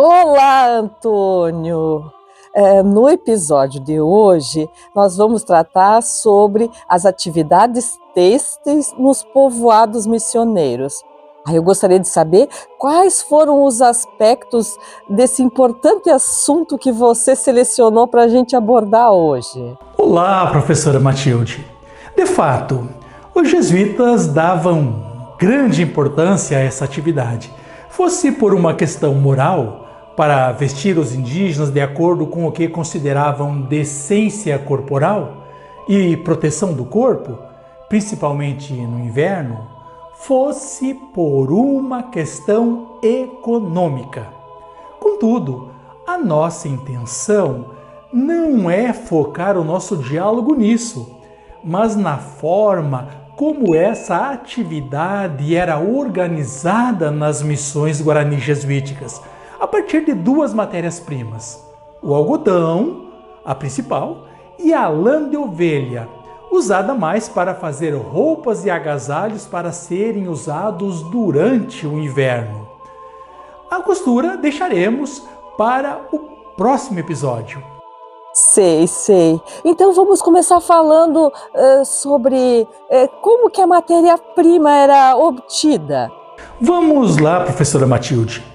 Olá, Antônio! No episódio de hoje, nós vamos tratar sobre as atividades têxteis nos povoados missioneiros. Eu gostaria de saber quais foram os aspectos desse importante assunto que você selecionou para a gente abordar hoje. Olá, professora Matilde. De fato, os jesuítas davam grande importância a essa atividade, fosse por uma questão moral, para vestir os indígenas de acordo com o que consideravam decência corporal e proteção do corpo, principalmente no inverno, fosse por uma questão econômica. Contudo, a nossa intenção não é focar o nosso diálogo nisso, mas na forma como essa atividade era organizada nas missões guarani jesuíticas, a partir de duas matérias-primas: o algodão, a principal, e a lã de ovelha, usada mais para fazer roupas e agasalhos para serem usados durante o inverno. A costura deixaremos para o próximo episódio. Sei. Então vamos começar falando sobre como que a matéria-prima era obtida. Vamos lá, professora Matilde.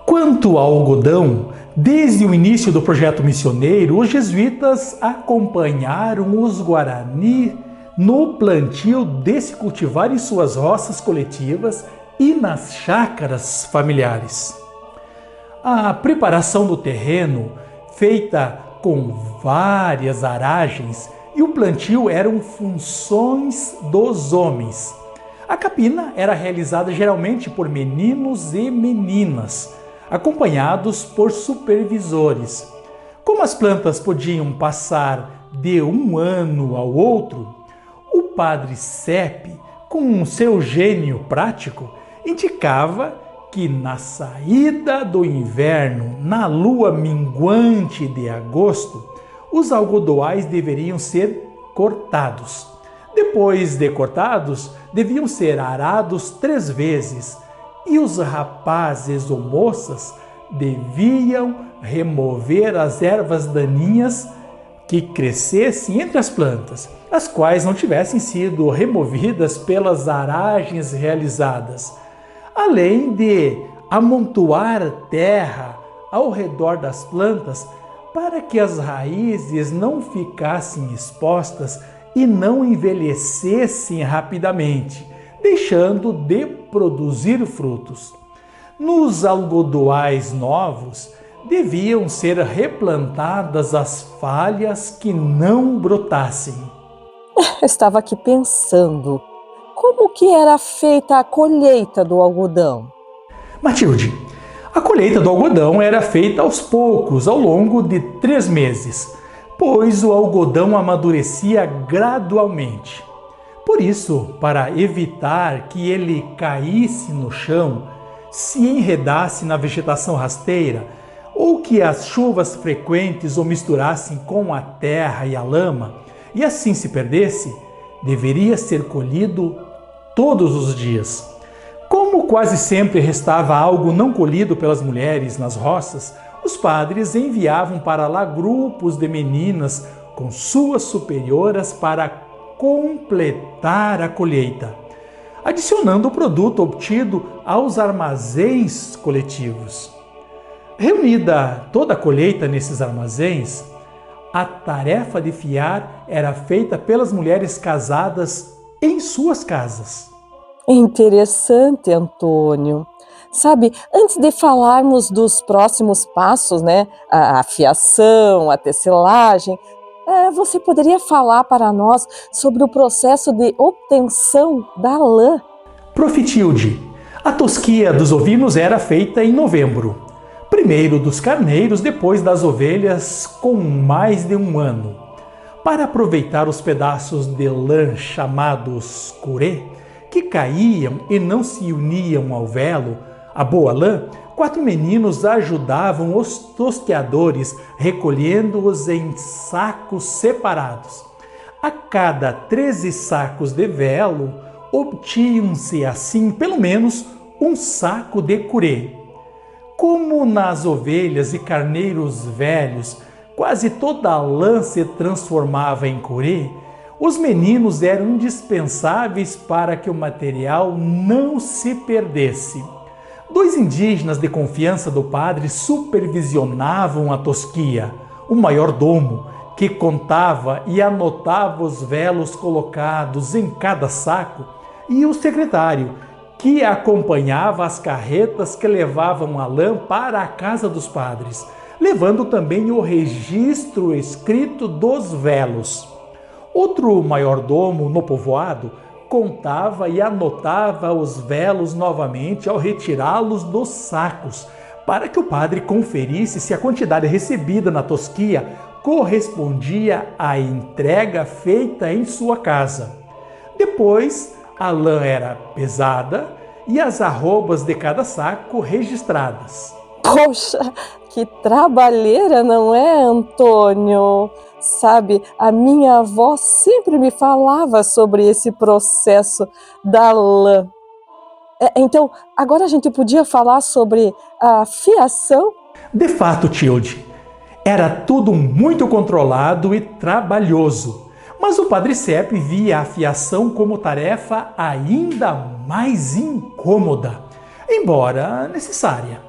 Quanto ao algodão, desde o início do projeto missioneiro, os jesuítas acompanharam os guarani no plantio desse cultivar em suas roças coletivas e nas chácaras familiares. A preparação do terreno, feita com várias aragens, e o plantio eram funções dos homens. A capina era realizada geralmente por meninos e meninas, acompanhados por supervisores. Como as plantas podiam passar de um ano ao outro, o padre Sepe, com seu gênio prático, indicava que na saída do inverno, na lua minguante de agosto, os algodoais deveriam ser cortados. Depois de cortados, deviam ser arados 3 vezes, e os rapazes ou moças deviam remover as ervas daninhas que crescessem entre as plantas, as quais não tivessem sido removidas pelas aragens realizadas, além de amontoar terra ao redor das plantas para que as raízes não ficassem expostas e não envelhecessem rapidamente, deixando de produzir frutos. Nos algodoais novos, deviam ser replantadas as falhas que não brotassem. Eu estava aqui pensando, como que era feita a colheita do algodão? Matilde, a colheita do algodão era feita aos poucos, ao longo de 3 meses, pois o algodão amadurecia gradualmente. Por isso, para evitar que ele caísse no chão, se enredasse na vegetação rasteira, ou que as chuvas frequentes o misturassem com a terra e a lama, e assim se perdesse, deveria ser colhido todos os dias. Como quase sempre restava algo não colhido pelas mulheres nas roças, os padres enviavam para lá grupos de meninas com suas superioras para completar a colheita, adicionando o produto obtido aos armazéns coletivos. Reunida toda a colheita nesses armazéns, a tarefa de fiar era feita pelas mulheres casadas em suas casas. Interessante, Antônio. Sabe, antes de falarmos dos próximos passos, né, a fiação, a tecelagem, você poderia falar para nós sobre o processo de obtenção da lã? Profitilde, a tosquia dos ovinos era feita em novembro. Primeiro dos carneiros, depois das ovelhas com mais de 1 ano. Para aproveitar os pedaços de lã chamados curê, que caíam e não se uniam ao velo, a boa lã, 4 meninos ajudavam os tosqueadores, recolhendo-os em sacos separados. A cada 13 sacos de velo, obtinham-se assim pelo menos um saco de curê. Como nas ovelhas e carneiros velhos, quase toda a lã se transformava em curê, os meninos eram indispensáveis para que o material não se perdesse. 2 indígenas de confiança do padre supervisionavam a tosquia, o maiordomo, que contava e anotava os velos colocados em cada saco, e o secretário, que acompanhava as carretas que levavam a lã para a casa dos padres, levando também o registro escrito dos velos. Outro maiordomo no povoado contava e anotava os velos novamente ao retirá-los dos sacos, para que o padre conferisse se a quantidade recebida na tosquia correspondia à entrega feita em sua casa. Depois, a lã era pesada e as arrobas de cada saco registradas. Poxa, que trabalheira, não é, Antônio? Sabe, a minha avó sempre me falava sobre esse processo da lã. Então, agora a gente podia falar sobre a fiação? De fato, Tilde, era tudo muito controlado e trabalhoso, mas o padre Sepe via a fiação como tarefa ainda mais incômoda, embora necessária.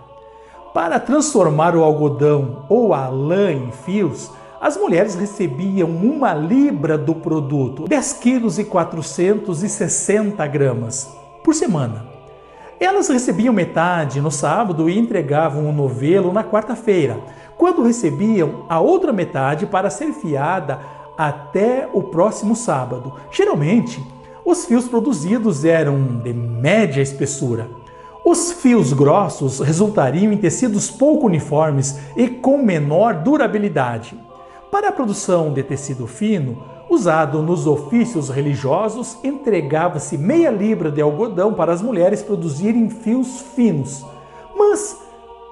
Para transformar o algodão ou a lã em fios, as mulheres recebiam 1 libra do produto, 10,460 kg, por semana. Elas recebiam metade no sábado e entregavam o novelo na quarta-feira, quando recebiam a outra metade para ser fiada até o próximo sábado. Geralmente, os fios produzidos eram de média espessura. Os fios grossos resultariam em tecidos pouco uniformes e com menor durabilidade. Para a produção de tecido fino, usado nos ofícios religiosos, entregava-se meia libra de algodão para as mulheres produzirem fios finos. Mas,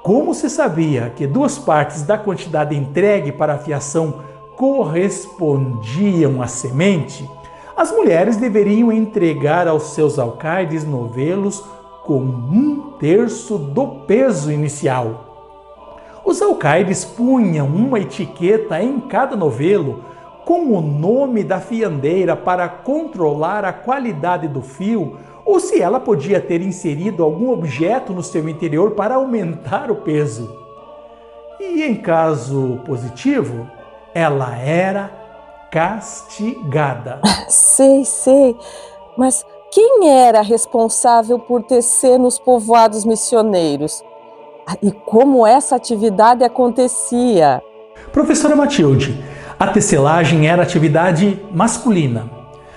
como se sabia que 2 partes da quantidade entregue para a fiação correspondiam à semente, as mulheres deveriam entregar aos seus alcaides novelos com 1/3 do peso inicial. Os alcaides punham uma etiqueta em cada novelo com o nome da fiandeira para controlar a qualidade do fio ou se ela podia ter inserido algum objeto no seu interior para aumentar o peso. E em caso positivo, ela era castigada. Sei, mas quem era responsável por tecer nos povoados missioneiros? E como essa atividade acontecia? Professora Matilde, a tecelagem era atividade masculina.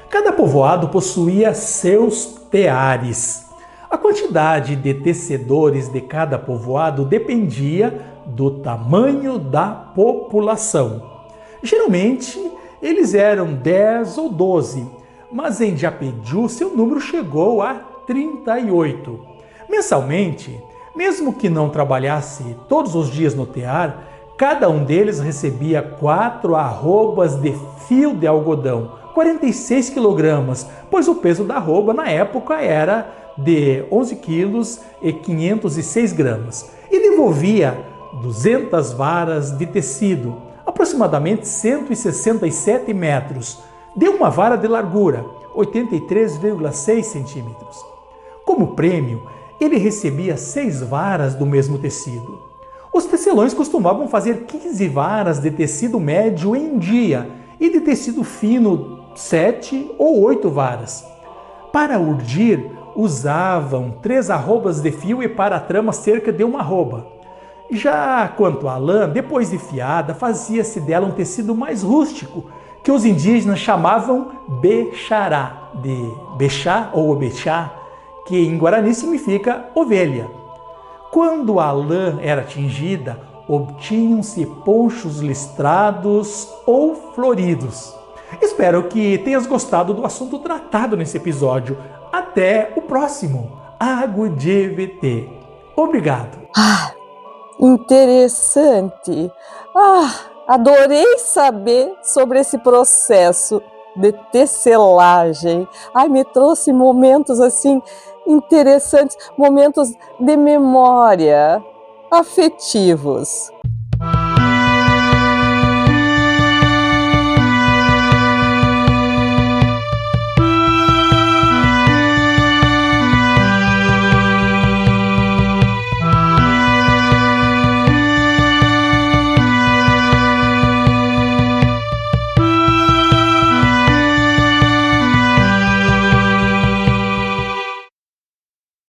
Cada povoado possuía seus teares. A quantidade de tecedores de cada povoado dependia do tamanho da população. Geralmente, eles eram 10 ou 12, mas em Japediú seu número chegou a 38. Mensalmente, mesmo que não trabalhasse todos os dias no tear, cada um deles recebia 4 arrobas de fio de algodão, 46 kg, pois o peso da arroba na época era de 11,506 kg, e devolvia 200 varas de tecido, aproximadamente 167 metros, de uma vara de largura, 83,6 centímetros. Como prêmio, ele recebia 6 varas do mesmo tecido. Os tecelões costumavam fazer 15 varas de tecido médio em um dia e de tecido fino 7 ou 8 varas. Para urdir, usavam 3 arrobas de fio e para a trama cerca de 1 arroba. Já quanto à lã, depois de fiada, fazia-se dela um tecido mais rústico, que os indígenas chamavam bechará, de bechá ou obechá, que em Guarani significa ovelha. Quando a lã era tingida, obtinham-se ponchos listrados ou floridos. Espero que tenhas gostado do assunto tratado nesse episódio. Até o próximo AgoDVT. Obrigado. Interessante. Adorei saber sobre esse processo de tecelagem. Me trouxe momentos assim interessantes, momentos de memória. afetivos.